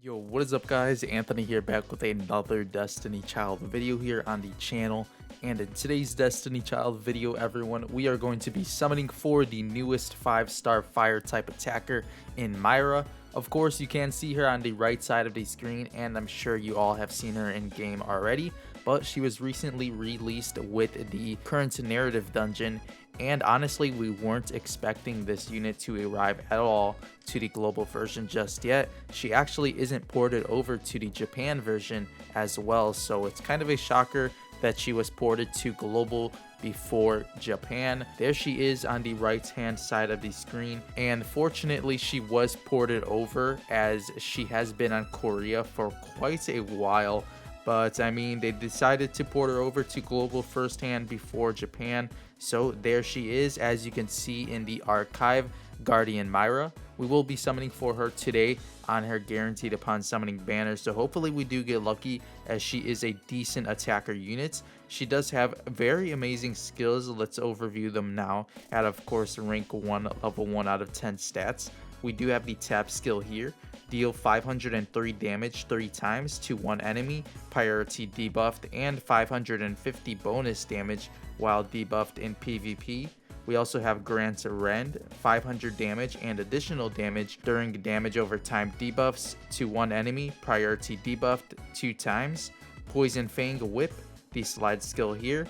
Yo, what is up guys? Anthony here, back with another Destiny Child video here on the channel. And in today's Destiny Child video, everyone, we are going to be summoning for the newest 5-star fire type attacker in Myra. Of course, you can see her on the right side of the screen, and I'm sure you all have seen her in game already, but she was recently released with the current narrative dungeon. And honestly, we weren't expecting this unit to arrive at all to the global version just yet. She actually isn't ported over to the Japan version as well, so it's kind of a shocker that she was ported to global before Japan. There she is on the right hand side of the screen, and fortunately she was ported over, as she has been on Korea for quite a while. But I mean, they decided to port her over to global firsthand before Japan. So there she is, as you can see in the archive, Guardian Myra. We will be summoning for her today on her guaranteed upon summoning banner. So hopefully we do get lucky, as she is a decent attacker unit. She does have very amazing skills. Let's overview them now. At of course rank 1, level 1 out of 10 stats. We do have the tap skill here. Deal 503 damage 3 times to one enemy, priority debuffed, and 550 bonus damage while debuffed in PvP. We also have grants rend, 500 damage and additional damage during damage over time debuffs to one enemy, priority debuffed 2 times. Poison Fang Whip, the slide skill here.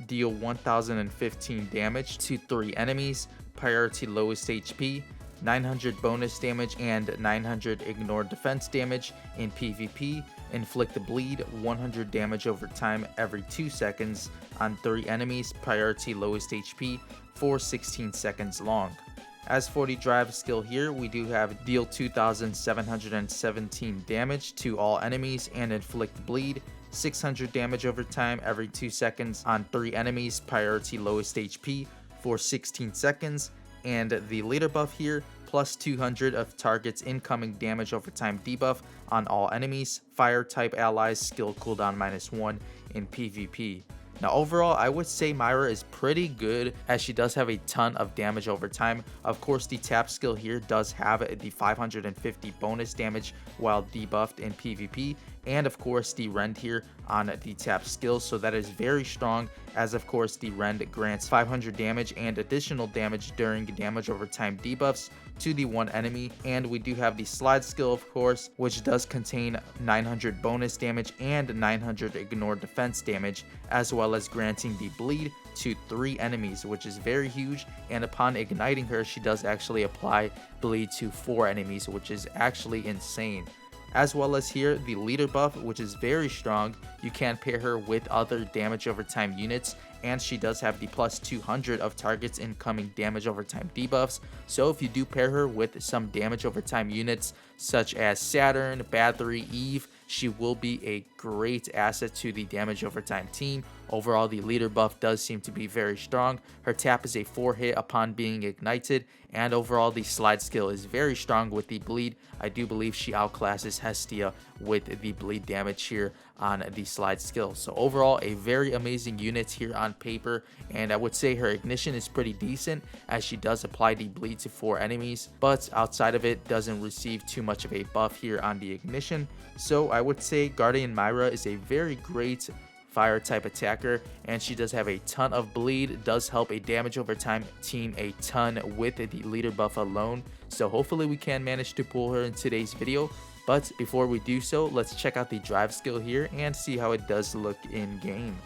Deal 1015 damage to 3 enemies, priority lowest HP. 900 bonus damage and 900 ignore defense damage in PvP. Inflict bleed, 100 damage over time every 2 seconds on 3 enemies, priority lowest HP for 16 seconds long. As for the drive skill here, we do have deal 2717 damage to all enemies and inflict bleed, 600 damage over time every 2 seconds on 3 enemies, priority lowest HP for 16 seconds. And the leader buff here, plus 200 of target's incoming damage over time debuff on all enemies, fire type allies, skill cooldown -1 in PvP. Now overall, I would say Myra is pretty good, as she does have a ton of damage over time. Of course, the tap skill here does have the 550 bonus damage while debuffed in PvP, and of course the rend here on the tap skill, so that is very strong, as of course the rend grants 500 damage and additional damage during damage over time debuffs to the one enemy. And we do have the slide skill, of course, which does contain 900 bonus damage and 900 ignore defense damage, as well as granting the bleed to 3 enemies, which is very huge. And upon igniting her, she does actually apply bleed to 4 enemies, which is actually insane. As well as here, the leader buff, which is very strong. You can pair her with other damage over time units, and she does have the plus 200 of targets incoming damage over time debuffs. So if you do pair her with some damage over time units such as Saturn, Bathory, Eve, she will be a great asset to the damage over time team. Overall, the leader buff does seem to be very strong. Her tap is a 4-hit upon being ignited, and overall the slide skill is very strong with the bleed. I do believe she outclasses Hestia with the bleed damage here on the slide skill. So overall, a very amazing unit here on paper, and I would say her ignition is pretty decent, as she does apply the bleed to 4 enemies, but outside of it doesn't receive too much of a buff here on the ignition. So I would say Guardian Myra is a very great fire type attacker, and she does have a ton of bleed, does help a damage over time team a ton with the leader buff alone. So hopefully we can manage to pull her in today's video. But before we do so, let's check out the drive skill here and see how it does look in game.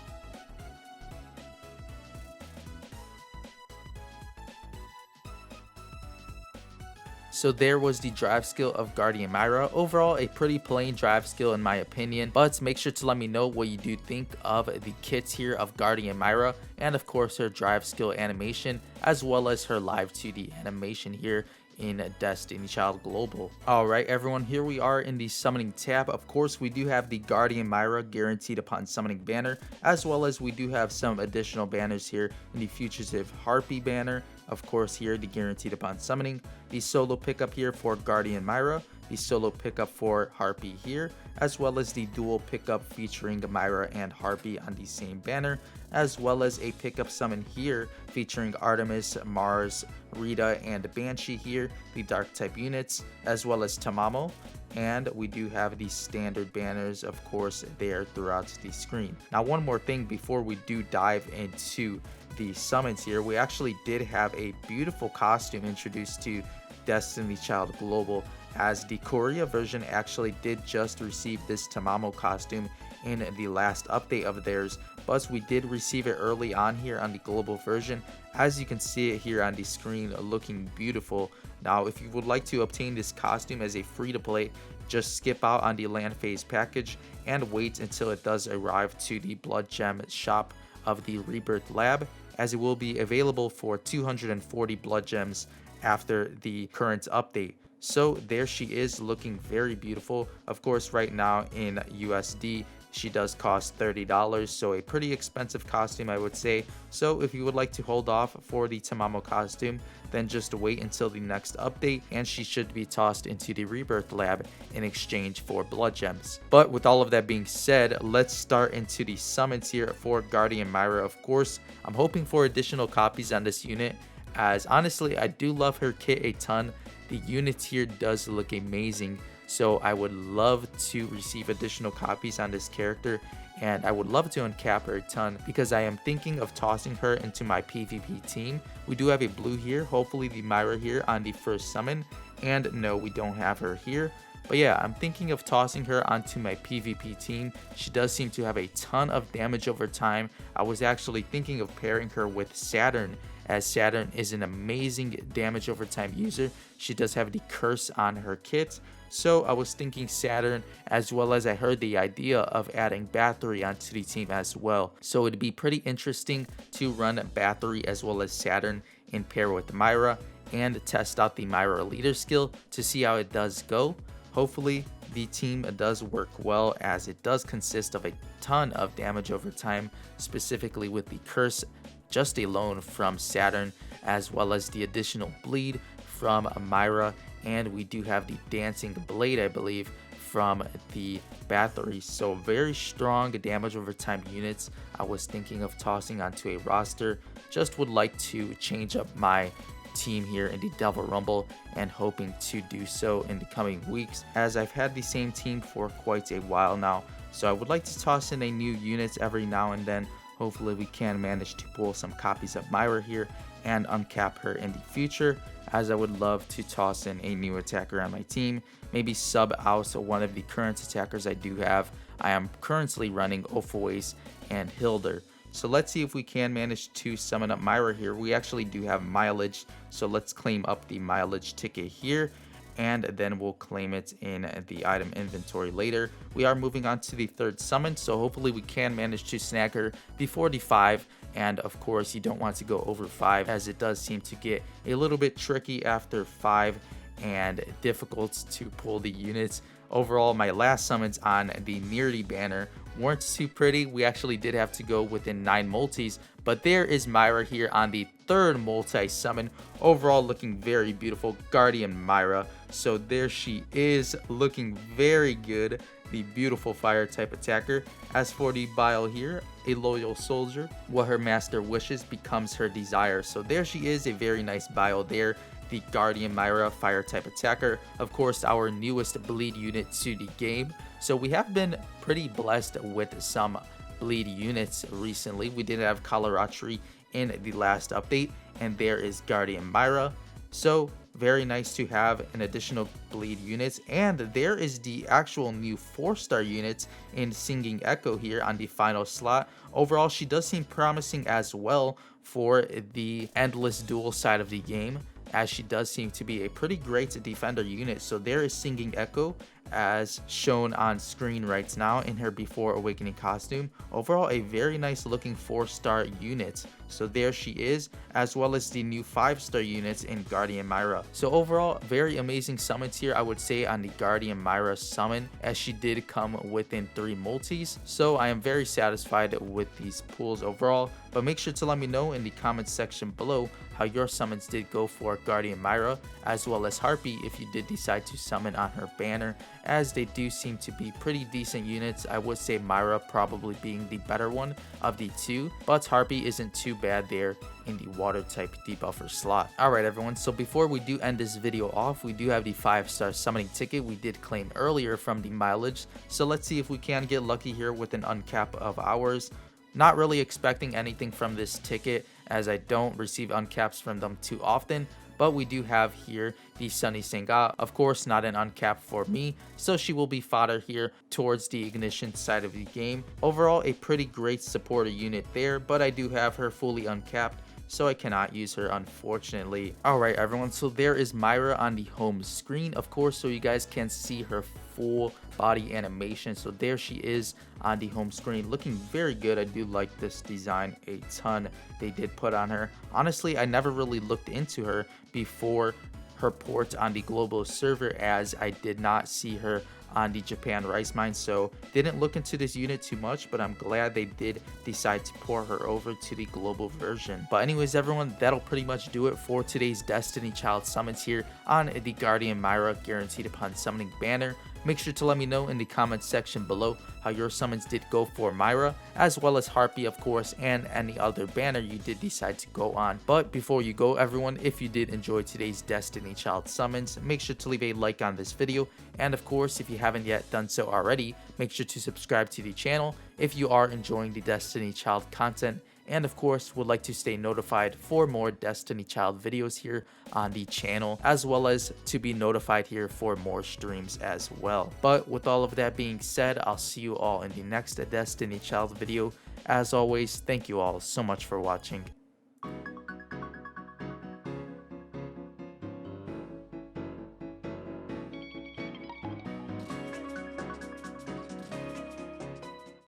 So there was the drive skill of Guardian Myra. Overall, a pretty plain drive skill in my opinion, but make sure to let me know what you do think of the kits here of Guardian Myra, and of course her drive skill animation, as well as her live 2D animation here in Destiny Child Global. Alright everyone, here we are in the summoning tab. Of course, we do have the Guardian Myra guaranteed upon summoning banner, as well as we do have some additional banners here in the fugitive Harpy banner. Of course, here the guaranteed upon summoning, the solo pickup here for Guardian Myra, the solo pickup for Harpy here, as well as the dual pickup featuring Myra and Harpy on the same banner, as well as a pickup summon here featuring Artemis, Mars, Rita, and Banshee here, the dark type units, as well as Tamamo. And we do have the standard banners, of course, there throughout the screen. Now, one more thing before we do dive into the summons here, we actually did have a beautiful costume introduced to Destiny Child Global, as the Korea version actually did just receive this Tamamo costume in the last update of theirs, but we did receive it early on here on the global version, as you can see it here on the screen, looking beautiful. Now, if you would like to obtain this costume as a free-to-play, just skip out on the land phase package and wait until it does arrive to the Blood Gem shop of the Rebirth Lab, as it will be available for 240 Blood Gems after the current update. So there she is, looking very beautiful. Of course, right now in USD, she does cost $30, so a pretty expensive costume, I would say. So if you would like to hold off for the Tamamo costume, then just wait until the next update, and she should be tossed into the Rebirth Lab in exchange for Blood Gems. But with all of that being said, let's start into the summons here for Guardian Myra. Of course, I'm hoping for additional copies on this unit, as honestly, I do love her kit a ton. The unit here does look amazing, so I would love to receive additional copies on this character, and I would love to uncap her a ton, because I am thinking of tossing her into my PvP team. We do have a blue here, hopefully the Myra here on the first summon, and no, we don't have her here. But yeah, I'm thinking of tossing her onto my PvP team. She does seem to have a ton of damage over time. I was actually thinking of pairing her with Saturn, as Saturn is an amazing damage over time user. She does have the curse on her kit, so I was thinking Saturn, as well as I heard the idea of adding Battery onto the team as well. So it'd be pretty interesting to run Battery as well as Saturn in pair with Myra, and test out the Myra leader skill to see how it does go. Hopefully the team does work well, as it does consist of a ton of damage over time, specifically with the curse just alone from Saturn, as well as the additional bleed from Myra, and we do have the dancing blade, I believe, from the Battery. So very strong damage over time units I was thinking of tossing onto a roster. Just would like to change up my team here in the Devil Rumble, and hoping to do so in the coming weeks, as I've had the same team for quite a while now. So I would like to toss in a new unit every now and then. Hopefully we can manage to pull some copies of Myra here and uncap her in the future, as I would love to toss in a new attacker on my team. Maybe sub out one of the current attackers I do have. I am currently running Ophoace and Hilder. So let's see if we can manage to summon up Myra here. We actually do have mileage, so let's claim up the mileage ticket here, and then we'll claim it in the item inventory later. We are moving on to the third summon, so hopefully we can manage to snag her before the 5. And of course, you don't want to go over 5, as it does seem to get a little bit tricky after 5 and difficult to pull the units. Overall, my last summons on the Nearly banner weren't too pretty. We actually did have to go within 9 multis, but there is Myra here on the third multi summon. Overall, looking very beautiful, Guardian Myra. So there she is, looking very good, the beautiful fire type attacker. As for the bio here, a loyal soldier, what her master wishes becomes her desire. So there she is, a very nice bio there, the Guardian Myra fire type attacker. Of course, our newest bleed unit to the game. So we have been pretty blessed with some bleed units recently. We did have Kalaratri in the last update, and there is Guardian Myra. So very nice to have an additional bleed units, and there is the actual new 4-star unit in Singing Echo here on the final slot. Overall, she does seem promising as well for the endless duel side of the game, as she does seem to be a pretty great defender unit. So there is Singing Echo as shown on screen right now in her Before Awakening costume. Overall, a very nice looking 4-star unit. So there she is, as well as the new 5-star units in Guardian Myra. So overall, very amazing summons here, I would say, on the Guardian Myra summon, as she did come within 3 multis. So I am very satisfied with these pulls overall. But make sure to let me know in the comments section below how your summons did go for Guardian Myra, as well as Harpy if you did decide to summon on her banner, as they do seem to be pretty decent units. I would say Myra probably being the better one of the two, but Harpy isn't too bad there in the water type debuffer slot. Alright everyone, so before we do end this video off, we do have the 5-star summoning ticket we did claim earlier from the mileage, so let's see if we can get lucky here with an uncap of ours. Not really expecting anything from this ticket, as I don't receive uncaps from them too often, but we do have here the Sunny Senga. Of course, not an uncap for me, so she will be fodder here towards the ignition side of the game. Overall, a pretty great supporter unit there, but I do have her fully uncapped, so I cannot use her, unfortunately. Alright everyone, so there is Myra on the home screen, of course, so you guys can see her full body animation. So there she is on the home screen, looking very good. I do like this design a ton they did put on her. Honestly, I never really looked into her before her port on the global server, as I did not see her on the Japan rice mine, so didn't look into this unit too much, but I'm glad they did decide to pour her over to the global version. But anyways everyone, that'll pretty much do it for today's Destiny Child summons here on the Guardian Myra guaranteed upon summoning banner. Make sure to let me know in the comments section below how your summons did go for Myra, as well as Harpy of course, and any other banner you did decide to go on. But before you go everyone, if you did enjoy today's Destiny Child summons, make sure to leave a like on this video, and of course if you haven't yet done so already, make sure to subscribe to the channel if you are enjoying the Destiny Child content, and of course would like to stay notified for more Destiny Child videos here on the channel, as well as to be notified here for more streams as well. But with all of that being said, I'll see you all in the next Destiny Child video. As always, thank you all so much for watching.